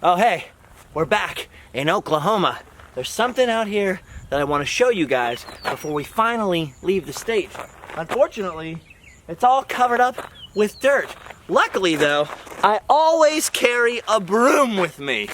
Oh hey, we're back in Oklahoma. There's something out here that I want to show you guys before we finally leave the state. Unfortunately, it's all covered up with dirt. Luckily though, I always carry a broom with me.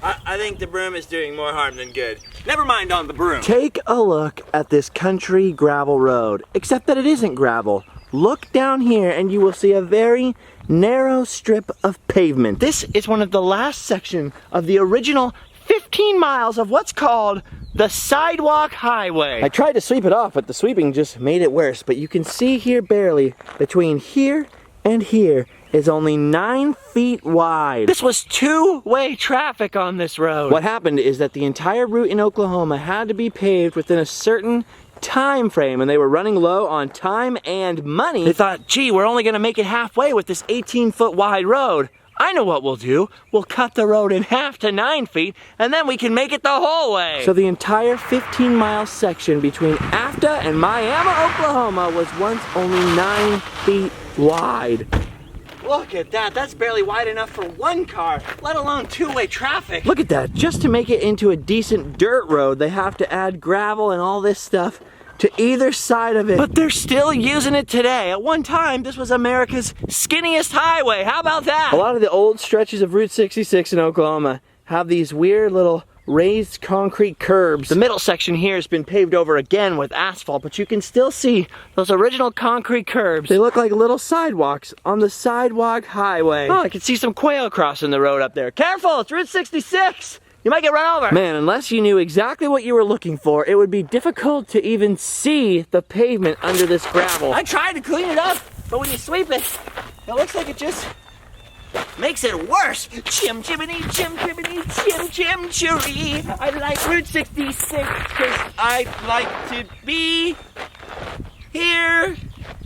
I think the broom is doing more harm than good. Never mind on the broom. Take a look at this country gravel road, except that it isn't gravel. Look down here and you will see a very narrow strip of pavement. This is one of the last section of the original 15 miles of what's called the Sidewalk Highway. I tried to sweep it off, but the sweeping just made it worse. But you can see here barely, between here and here is only 9 feet wide. This was two-way traffic on this road. What happened is that the entire route in Oklahoma had to be paved within a certain time frame, and they were running low on time and money. They thought, gee, we're only gonna make it halfway with this 18-foot wide road. I know what we'll do. We'll cut the road in half to 9 feet, and then we can make it the whole way. So the entire 15-mile section between AFTA and Miami, Oklahoma was once only 9 feet wide. Look at that, that's barely wide enough for one car, let alone two-way traffic. Look at that, just to make it into a decent dirt road, they have to add gravel and all this stuff to either side of it. But they're still using it today. At one time, this was America's skinniest highway. How about that? A lot of the old stretches of Route 66 in Oklahoma have these weird little raised concrete curbs. The middle section here has been paved over again with asphalt, but you can still see those original concrete curbs. They look like little sidewalks on the Sidewalk Highway. Oh, I can see some quail crossing the road up there. Careful, it's Route 66. You might get run over. Man, unless you knew exactly what you were looking for, it would be difficult to even see the pavement under this gravel. I tried to clean it up, but when you sweep it, it looks like it just makes it worse. Chim chimney, chim chimney, chim chim churi. I like Route 66 because I like to be here.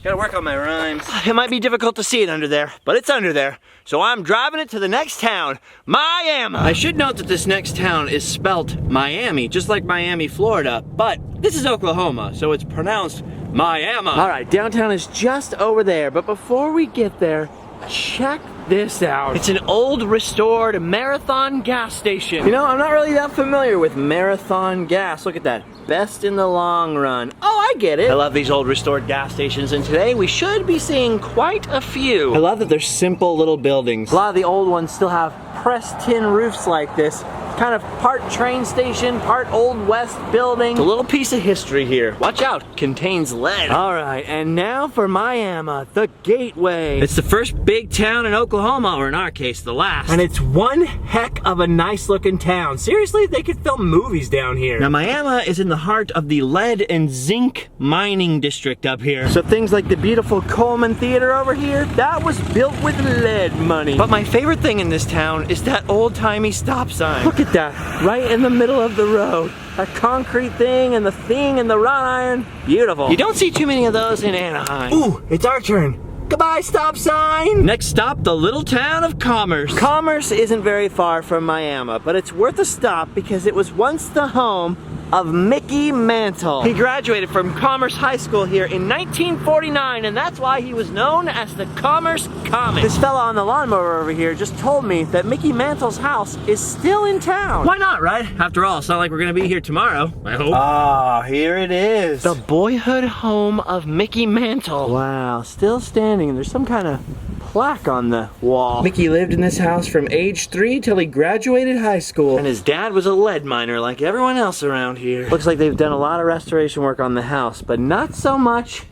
Gotta work on my rhymes. It might be difficult to see it under there, but it's under there. So I'm driving it to the next town, Miami. I should note that this next town is spelt Miami, just like Miami, Florida, but this is Oklahoma, so it's pronounced Miami. All right, downtown is just over there, but before we get there, check this out. It's an old restored Marathon gas station. You know, I'm not really that familiar with Marathon gas. Look at that. Best in the long run. Oh, I get it. I love these old restored gas stations, and today we should be seeing quite a few. I love that they're simple little buildings. A lot of the old ones still have pressed tin roofs like this. Kind of part train station, part Old West building. A little piece of history here. Watch out, contains lead. All right, and now for Miami, the gateway. It's the first big town in Oklahoma, or in our case, the last. And it's one heck of a nice looking town. Seriously, they could film movies down here. Now, Miami is in the heart of the lead and zinc mining district up here. So things like the beautiful Coleman Theater over here, that was built with lead money. But my favorite thing in this town is that old-timey stop sign. Look at that, right in the middle of the road. A concrete thing and the wrought iron. Beautiful. You don't see too many of those in Anaheim. Ooh, it's our turn. Goodbye, stop sign. Next stop, the little town of Commerce. Commerce isn't very far from Miami, but it's worth a stop because it was once the home of Mickey Mantle. He graduated from Commerce High School here in 1949, and that's why he was known as the Commerce Comic. This fella on the lawnmower over here just told me that Mickey Mantle's house is still in town. Why not, right? After all, it's not like we're gonna be here tomorrow, I hope. Ah, here it is. The boyhood home of Mickey Mantle. Wow, still standing. There's some kind of plaque on the wall. Mickey lived in this house from age 3 till he graduated high school. And his dad was a lead miner like everyone else around here. Looks like they've done a lot of restoration work on the house, but not so much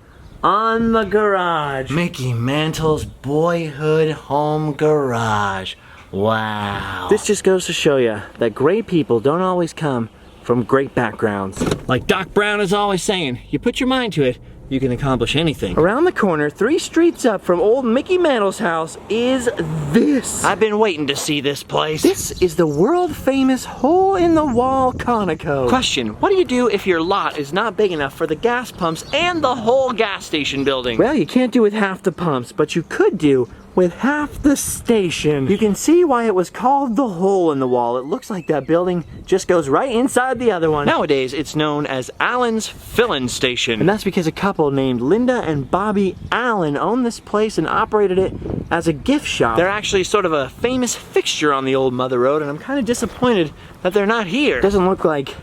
on the garage. Mickey Mantle's boyhood home garage. Wow. This just goes to show you that great people don't always come from great backgrounds. Like Doc Brown is always saying, you put your mind to it, you can accomplish anything. Around the corner, 3 streets up from old Mickey Mantle's house is this. I've been waiting to see this place. This is the world famous hole-in-the-wall Conoco. Question, what do you do if your lot is not big enough for the gas pumps and the whole gas station building? Well, you can't do with half the pumps, but you could do with half the station. You can see why it was called the hole in the wall. It looks like that building just goes right inside the other one. Nowadays, it's known as Allen's Filling Station. And that's because a couple named Linda and Bobby Allen owned this place and operated it as a gift shop. They're actually sort of a famous fixture on the old Mother Road, and I'm kind of disappointed that they're not here. Doesn't look like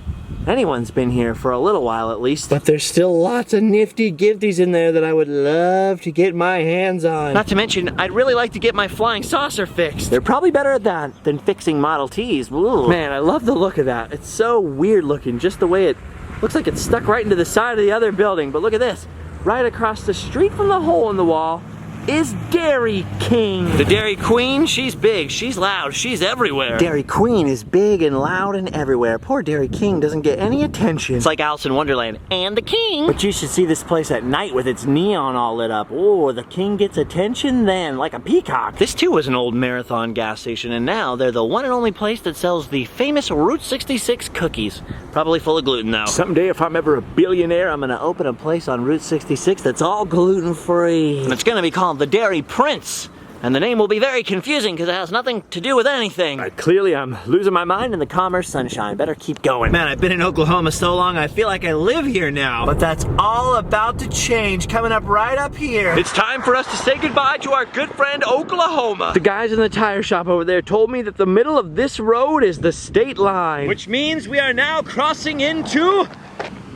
anyone's been here for a little while at least. But there's still lots of nifty gifties in there that I would love to get my hands on. Not to mention, I'd really like to get my flying saucer fixed. They're probably better at that than fixing Model Ts. Ooh. Man, I love the look of that. It's so weird looking, just the way it looks like it's stuck right into the side of the other building. But look at this. Right across the street from the hole in the wall is Dairy King. The Dairy Queen, she's big, she's loud, she's everywhere. Dairy Queen is big and loud and everywhere. Poor Dairy King doesn't get any attention. It's like Alice in Wonderland and the King. But you should see this place at night with its neon all lit up. Oh, the King gets attention then, like a peacock. This too was an old Marathon gas station, and now they're the one and only place that sells the famous Route 66 cookies. Probably full of gluten though. Someday if I'm ever a billionaire, I'm gonna open a place on Route 66 that's all gluten-free. And it's gonna be called the Dairy Prince. And the name will be very confusing because it has nothing to do with anything. Clearly I'm losing my mind in the Commerce sunshine. Better keep going. Man, I've been in Oklahoma so long I feel like I live here now. But that's all about to change. Coming up right up here, it's time for us to say goodbye to our good friend Oklahoma. The guys in the tire shop over there told me that the middle of this road is the state line. Which means we are now crossing into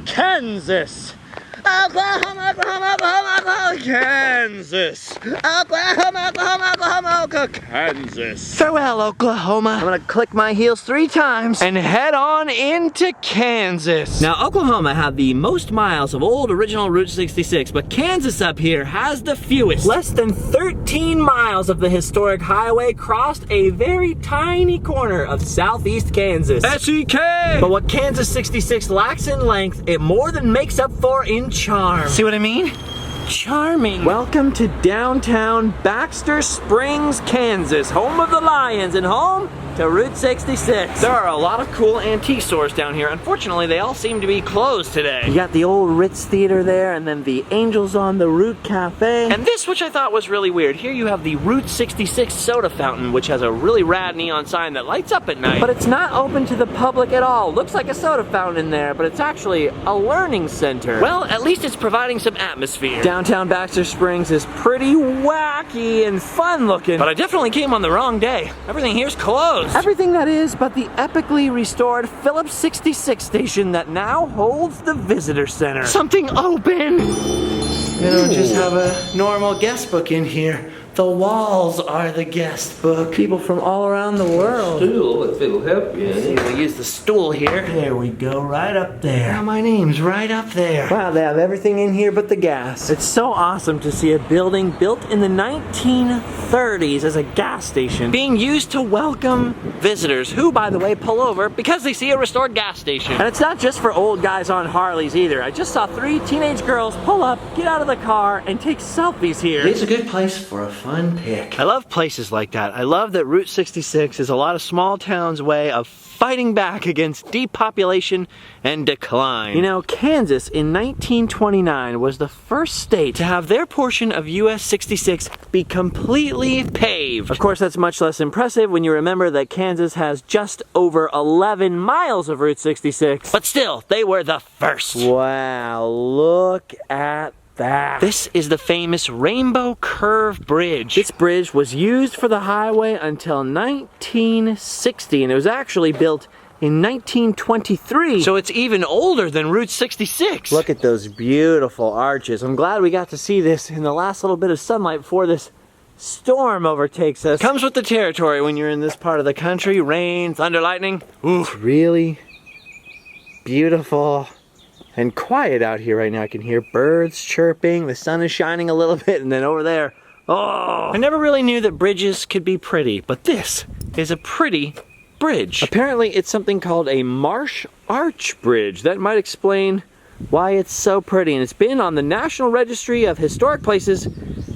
Kansas. Oklahoma, Oklahoma, Oklahoma, Oklahoma, Kansas. Oklahoma, Oklahoma, Oklahoma, Oklahoma, Kansas. Farewell, Oklahoma. I'm gonna click my heels 3 times and head on into Kansas. Now, Oklahoma had the most miles of old original Route 66, but Kansas up here has the fewest. Less than 13 miles of the historic highway crossed a very tiny corner of southeast Kansas. S-E-K! But what Kansas 66 lacks in length, it more than makes up for in charm. See what I mean? Charming. Welcome to downtown Baxter Springs, Kansas, home of the Lions and home to Route 66. There are a lot of cool antique stores down here. Unfortunately, they all seem to be closed today. You got the old Ritz Theater there, and then the Angels on the Route Cafe. And this, which I thought was really weird. Here you have the Route 66 soda fountain, which has a really rad neon sign that lights up at night. But it's not open to the public at all. Looks like a soda fountain in there, but it's actually a learning center. Well, at least it's providing some atmosphere. Downtown Baxter Springs is pretty wacky and fun looking. But I definitely came on the wrong day. Everything here's closed. Everything that is but the epically restored Phillips 66 station that now holds the visitor center. Something open! We don't just have a normal guest book in here. The walls are the guest book. People from all around the world. Stool, if it'll help you. See, we'll use the stool here. There we go, right up there. Now my name's right up there. Wow, they have everything in here but the gas. It's so awesome to see a building built in the 1930s as a gas station being used to welcome visitors who, by the way, pull over because they see a restored gas station. And it's not just for old guys on Harleys either. I just saw 3 teenage girls pull up, get out of the car, and take selfies here. It's a good place for a fun pick. I love places like that. I love that Route 66 is a lot of small towns' way of fighting back against depopulation and decline. You know, Kansas in 1929 was the first state to have their portion of US 66 be completely paved. Of course, that's much less impressive when you remember that Kansas has just over 11 miles of Route 66. But still, they were the first. Wow, look at that. This is the famous Rainbow Curve Bridge. This bridge was used for the highway until 1960, and it was actually built in 1923. So it's even older than Route 66. Look at those beautiful arches. I'm glad we got to see this in the last little bit of sunlight before this storm overtakes us. Comes with the territory when you're in this part of the country. Rain, thunder, lightning. Ooh. It's really beautiful and quiet out here right now. I can hear birds chirping, the sun is shining a little bit, and then over there, oh! I never really knew that bridges could be pretty, but this is a pretty bridge. Apparently it's something called a Marsh arch bridge. That might explain why it's so pretty, and it's been on the National Registry of Historic Places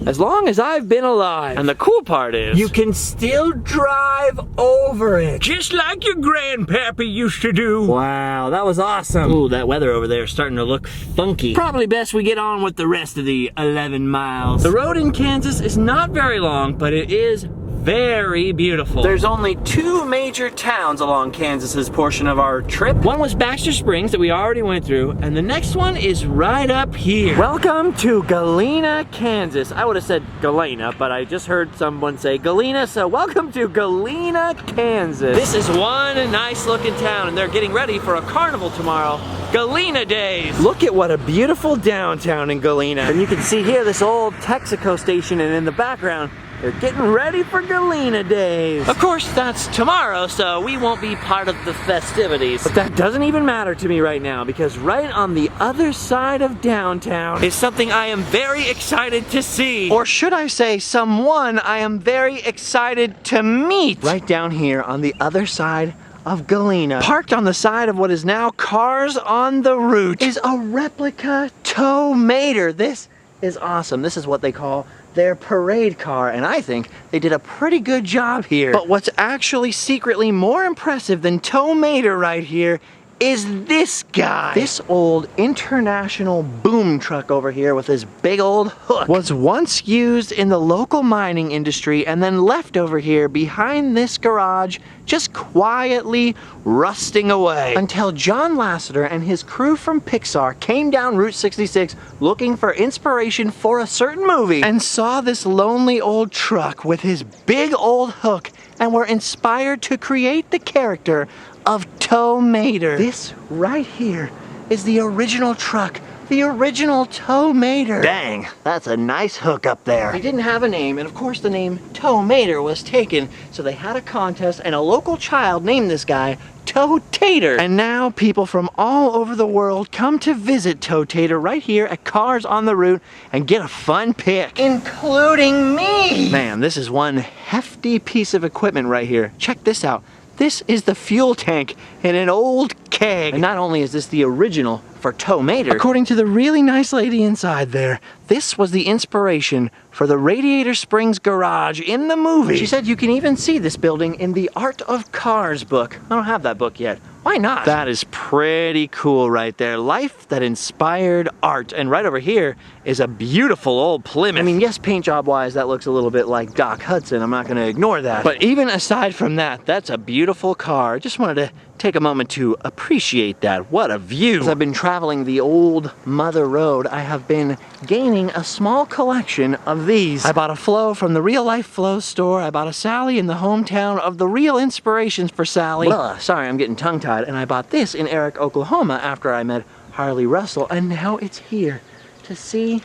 as long as I've been alive. And the cool part is, you can still drive over it. Just like your grandpappy used to do. Wow, that was awesome. Ooh, that weather over there is starting to look funky. Probably best we get on with the rest of the 11 miles. The road in Kansas is not very long, but it is very beautiful. There's only 2 major towns along Kansas's portion of our trip. One was Baxter Springs that we already went through, and the next one is right up here. Welcome to Galena, Kansas. I would have said Galena, but I just heard someone say Galena, so welcome to Galena, Kansas. This is one nice looking town, and they're getting ready for a carnival tomorrow. Galena Days. Look at what a beautiful downtown in Galena. And you can see here this old Texaco station, and in the background, they're getting ready for Galena Days. Of course, that's tomorrow, so we won't be part of the festivities. But that doesn't even matter to me right now, because right on the other side of downtown is something I am very excited to see. Or should I say, someone I am very excited to meet. Right down here on the other side of Galena, parked on the side of what is now Cars on the Route, is a Replica Tow Mater. This is awesome. This is what they call their parade car, and I think they did a pretty good job here. But what's actually secretly more impressive than Tow Mater right here is this guy. This old international boom truck over here with his big old hook was once used in the local mining industry and then left over here behind this garage, just quietly rusting away, until John Lasseter and his crew from Pixar came down Route 66 looking for inspiration for a certain movie and saw this lonely old truck with his big old hook and were inspired to create the character of Tow Mater. This right here is the original truck, the original Tow Mater. Dang, that's a nice hook up there. He didn't have a name, and of course the name Tow Mater was taken, so they had a contest, and a local child named this guy Tow Tater. And now people from all over the world come to visit Tow Tater right here at Cars on the Route and get a fun pic, including me. Man, this is one hefty piece of equipment right here. Check this out. This is the fuel tank in an old keg. And not only is this the original for Tow Mater, according to the really nice lady inside there, this was the inspiration for the Radiator Springs garage in the movie. She said you can even see this building in the Art of Cars book. I don't have that book yet. Why not? That is pretty cool right there. Life that inspired art. And right over here is a beautiful old Plymouth. I mean, yes, paint job wise, that looks a little bit like Doc Hudson. I'm not gonna ignore that. But even aside from that, that's a beautiful car. Just wanted to take a moment to appreciate that. What a view. As I've been traveling the old Mother Road, I have been gaining a small collection of these. I bought a Flow from the Real Life Flow store. I bought a Sally in the hometown of the real inspirations for Sally. Sorry, I'm getting tongue-tied. And I bought this in Eric, Oklahoma after I met Harley Russell, and now it's here to see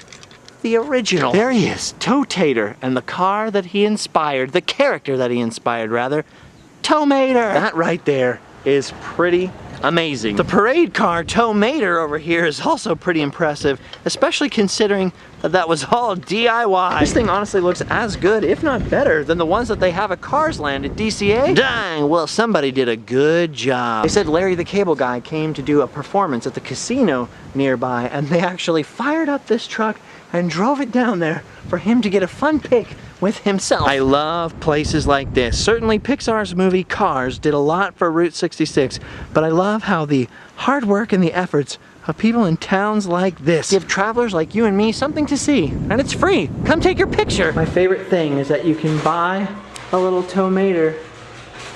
the original. There he is, Tow Tater, and the car that he inspired, the character that he inspired rather, Tow Mater. That right there is pretty amazing. The parade car Tow Mater over here is also pretty impressive, especially considering that was all DIY. This thing honestly looks as good, if not better, than the ones that they have at Cars Land at DCA. Dang, well, somebody did a good job. They said Larry the Cable Guy came to do a performance at the casino nearby, and they actually fired up this truck and drove it down there for him to get a fun pic with himself. I love places like this. Certainly Pixar's movie Cars did a lot for Route 66, but I love how the hard work and the efforts of people in towns like this give travelers like you and me something to see, and it's free. Come take your picture. My favorite thing is that you can buy a little Tow Mater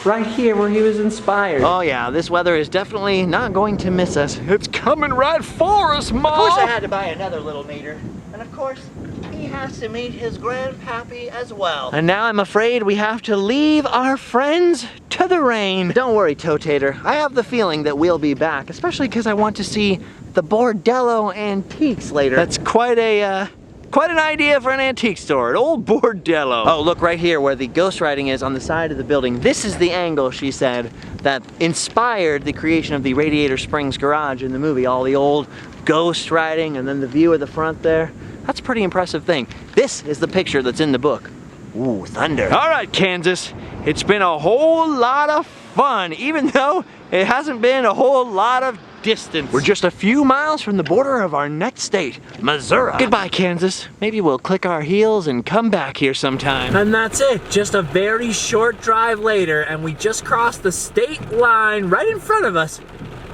right here where he was inspired. Oh yeah, this weather is definitely not going to miss us. It's coming right for us, Mom! Of course I had to buy another little Mater, and of course he has to meet his grandpappy as well. And now I'm afraid we have to leave our friends to the rain. Don't worry, Tow Tater. I have the feeling that we'll be back, especially because I want to see the Bordello Antiques later. That's quite an idea for an antique store, an old Bordello. Oh, look right here where the ghost writing is on the side of the building. This is the angle, she said, that inspired the creation of the Radiator Springs garage in the movie. All the old ghost writing and then the view of the front there. That's a pretty impressive thing. This is the picture that's in the book. Ooh, thunder. All right, Kansas, it's been a whole lot of fun, even though it hasn't been a whole lot of distance. We're just a few miles from the border of our next state, Missouri. Goodbye, Kansas. Maybe we'll click our heels and come back here sometime. And that's it. Just a very short drive later, and we just crossed the state line right in front of us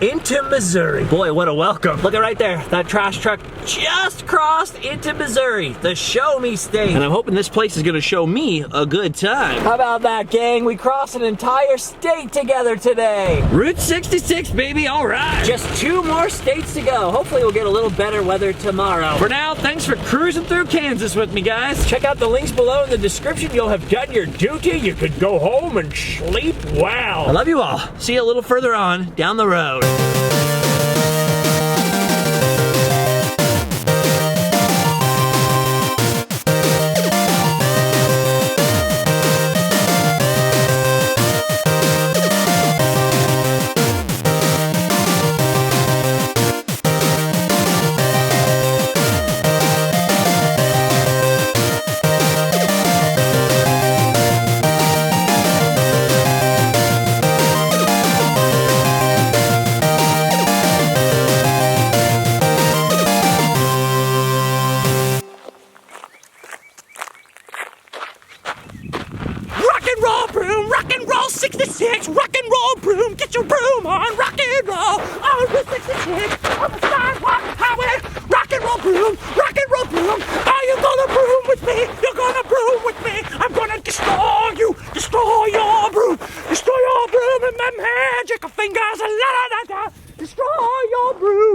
into Missouri. Boy, what a welcome. Look at right there. That trash truck just crossed into Missouri, the show me state. And I'm hoping this place is gonna show me a good time. How about that, gang? We crossed an entire state together today. Route 66, baby, all right. Just 2 more states to go. Hopefully we'll get a little better weather tomorrow. For now, thanks for cruising through Kansas with me, guys. Check out the links below in the description. You'll have done your duty. You could go home and sleep well. I love you all. See you a little further on down the road. Rock and roll 66, rock and roll broom, get your broom on, rock and roll on Route 66, on the sidewalk highway, rock and roll broom, are you gonna broom with me? You're gonna broom with me, I'm gonna destroy you, destroy your broom and my magic fingers, la la la la, destroy your broom.